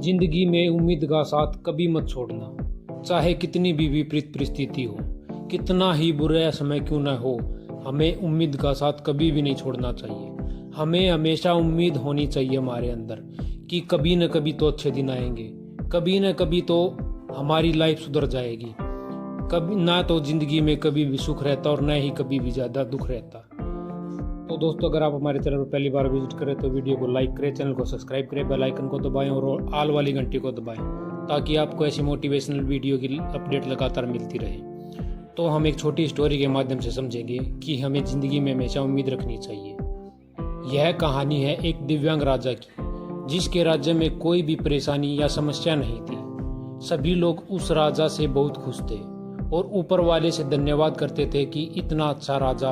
जिंदगी में उम्मीद का साथ कभी मत छोड़ना, चाहे कितनी भी विपरीत परिस्थिति हो, कितना ही बुरा समय क्यों न हो। हमें उम्मीद का साथ कभी भी नहीं छोड़ना चाहिए। हमें हमेशा उम्मीद होनी चाहिए हमारे अंदर कि कभी न कभी तो अच्छे दिन आएंगे, कभी न कभी तो हमारी लाइफ सुधर जाएगी। कभी ना तो जिंदगी में कभी भी सुख रहता और न ही कभी भी ज़्यादा दुख रहता। तो दोस्तों, अगर आप हमारे चैनल पर पहली बार विजिट करें तो वीडियो को लाइक करें, चैनल को सब्सक्राइब करें, बेल आइकन को दबाएं और ऑल वाली घंटी को दबाएं ताकि आपको ऐसी मोटिवेशनल वीडियो की अपडेट लगातार मिलती रहे। तो हम एक छोटी स्टोरी के माध्यम से समझेंगे कि हमें ज़िंदगी में हमेशा उम्मीद रखनी चाहिए। यह कहानी है एक दिव्यांग राजा की, जिसके राज्य में कोई भी परेशानी या समस्या नहीं थी। सभी लोग उस राजा से बहुत खुश थे और ऊपर वाले से धन्यवाद करते थे कि इतना अच्छा राजा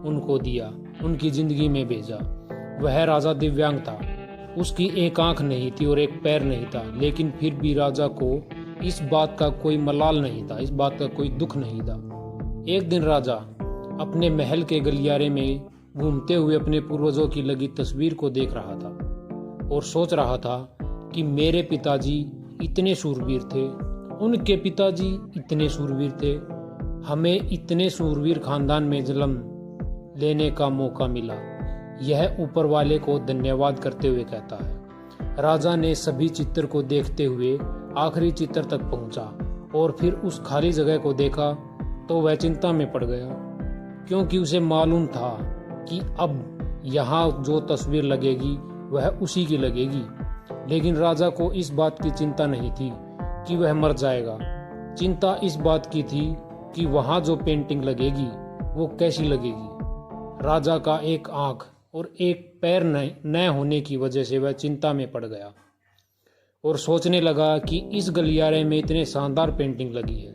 उनको दिया, उनकी जिंदगी में भेजा। वह राजा दिव्यांग था, उसकी एक आंख नहीं थी और एक पैर नहीं था, लेकिन फिर भी राजा को इस बात का कोई मलाल नहीं था, इस बात का कोई दुख नहीं था। एक दिन राजा अपने महल के गलियारे में घूमते हुए अपने पूर्वजों की लगी तस्वीर को देख रहा था और सोच रहा था कि मेरे पिताजी इतने शूरवीर थे, उनके पिताजी इतने शूरवीर थे, हमें इतने शूरवीर खानदान में जन्म लेने का मौका मिला। यह ऊपर वाले को धन्यवाद करते हुए कहता है। राजा ने सभी चित्र को देखते हुए आखिरी चित्र तक पहुंचा और फिर उस खाली जगह को देखा तो वह चिंता में पड़ गया, क्योंकि उसे मालूम था कि अब यहाँ जो तस्वीर लगेगी वह उसी की लगेगी। लेकिन राजा को इस बात की चिंता नहीं थी कि वह मर जाएगा। चिंता इस बात की थी कि वहाँ जो पेंटिंग लगेगी वो कैसी लगेगी। राजा का एक आंख और एक पैर न होने की वजह से वह चिंता में पड़ गया और सोचने लगा कि इस गलियारे में इतने शानदार पेंटिंग लगी है,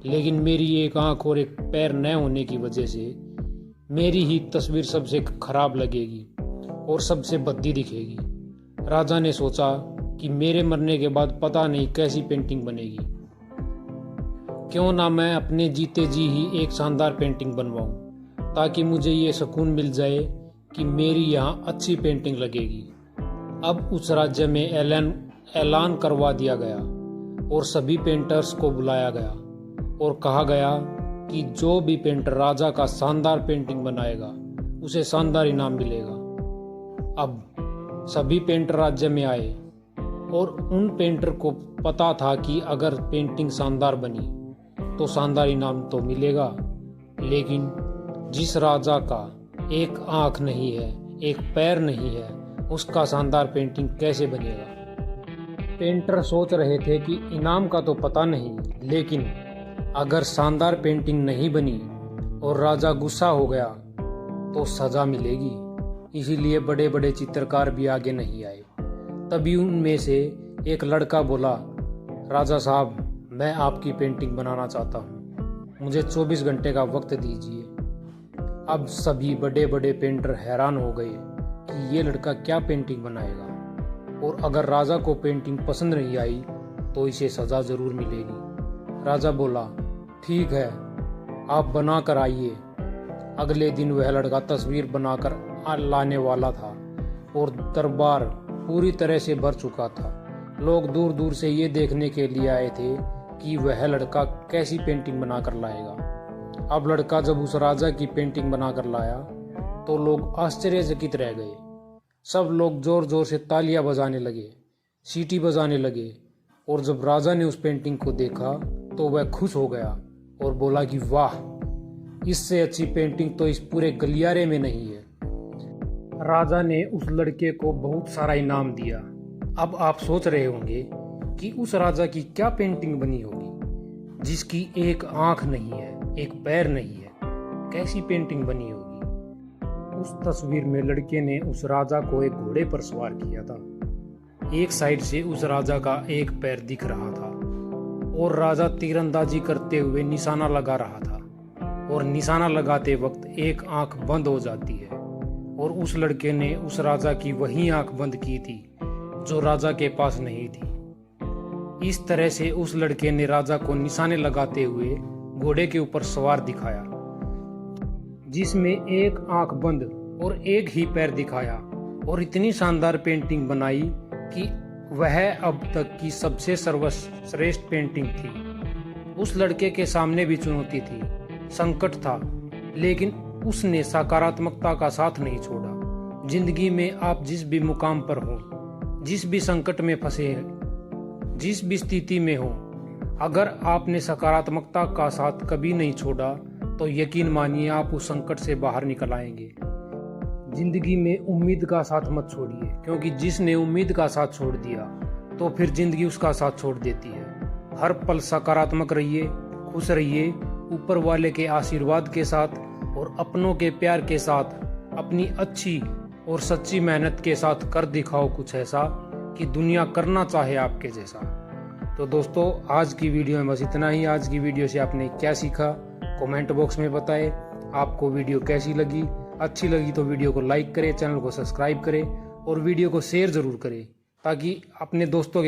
लेकिन मेरी एक आंख और एक पैर न होने की वजह से मेरी ही तस्वीर सबसे खराब लगेगी और सबसे भद्दी दिखेगी। राजा ने सोचा कि मेरे मरने के बाद पता नहीं कैसी पेंटिंग बनेगी, क्यों ना मैं अपने जीते जी ही एक शानदार पेंटिंग बनवाऊं, ताकि मुझे ये सुकून मिल जाए कि मेरी यहाँ अच्छी पेंटिंग लगेगी। अब उस राज्य में ऐलान करवा दिया गया और सभी पेंटर्स को बुलाया गया और कहा गया कि जो भी पेंटर राजा का शानदार पेंटिंग बनाएगा उसे शानदार इनाम मिलेगा। अब सभी पेंटर राज्य में आए और उन पेंटर को पता था कि अगर पेंटिंग शानदार बनी तो शानदार इनाम तो मिलेगा, लेकिन जिस राजा का एक आंख नहीं है, एक पैर नहीं है, उसका शानदार पेंटिंग कैसे बनेगा। पेंटर सोच रहे थे कि इनाम का तो पता नहीं, लेकिन अगर शानदार पेंटिंग नहीं बनी और राजा गुस्सा हो गया तो सजा मिलेगी। इसीलिए बड़े बड़े चित्रकार भी आगे नहीं आए। तभी उनमें से एक लड़का बोला, राजा साहब, मैं आपकी पेंटिंग बनाना चाहता हूँ, मुझे 24 घंटे का वक्त दीजिए। अब सभी बड़े बड़े पेंटर हैरान हो गए कि ये लड़का क्या पेंटिंग बनाएगा, और अगर राजा को पेंटिंग पसंद नहीं आई तो इसे सजा जरूर मिलेगी। राजा बोला, ठीक है, आप बना कर आइए। अगले दिन वह लड़का तस्वीर बनाकर लाने वाला था और दरबार पूरी तरह से भर चुका था। लोग दूर दूर से ये देखने के लिए आए थे कि वह लड़का कैसी पेंटिंग बनाकर लाएगा। अब लड़का जब उस राजा की पेंटिंग बनाकर लाया तो लोग आश्चर्यचकित रह गए। सब लोग जोर जोर से तालियां बजाने लगे, सीटी बजाने लगे, और जब राजा ने उस पेंटिंग को देखा तो वह खुश हो गया और बोला कि वाह, इससे अच्छी पेंटिंग तो इस पूरे गलियारे में नहीं है। राजा ने उस लड़के को बहुत सारा इनाम दिया। अब आप सोच रहे होंगे कि उस राजा की क्या पेंटिंग बनी होगी, जिसकी एक आंख नहीं है, एक पैर नहीं है, कैसी पेंटिंग बनी होगी। उस तस्वीर में लड़के ने उस राजा को एक घोड़े पर सवार किया था। एक साइड से उस राजा का एक पैर दिख रहा था और राजा तीरंदाजी करते हुए निशाना लगा रहा था, और निशाना लगाते वक्त एक आंख बंद हो जाती है, और उस लड़के ने उस राजा की वही आंख बंद की थी जो राजा के पास नहीं थी। इस तरह से उस लड़के ने राजा को निशाने लगाते हुए घोड़े के ऊपर सवार दिखाया, जिसमें एक आंख बंद और एक ही पैर दिखाया, और इतनी शानदार पेंटिंग बनाई कि वह अब तक की सबसे सर्वश्रेष्ठ पेंटिंग थी। उस लड़के के सामने भी चुनौती थी, संकट था, लेकिन उसने सकारात्मकता का साथ नहीं छोड़ा। जिंदगी में आप जिस भी मुकाम पर हो, जिस भी संकट में फंसे हैं, जिस भी स्थिति में हो, अगर आपने सकारात्मकता का साथ कभी नहीं छोड़ा तो यकीन मानिए आप उस संकट से बाहर निकल आएंगे। जिंदगी में उम्मीद का साथ मत छोड़िए, क्योंकि जिसने उम्मीद का साथ छोड़ दिया तो फिर जिंदगी उसका साथ छोड़ देती है। हर पल सकारात्मक रहिए, खुश रहिए, ऊपर वाले के आशीर्वाद के साथ और अपनों के प्यार के साथ, अपनी अच्छी और सच्ची मेहनत के साथ कर दिखाओ कुछ ऐसा कि दुनिया करना चाहे आपके जैसा। तो दोस्तों, आज की वीडियो में बस इतना ही। आज की वीडियो से आपने क्या सीखा कमेंट बॉक्स में बताएं। आपको वीडियो कैसी लगी? अच्छी लगी तो वीडियो को लाइक करें, चैनल को सब्सक्राइब करें और वीडियो को शेयर ज़रूर करें ताकि अपने दोस्तों के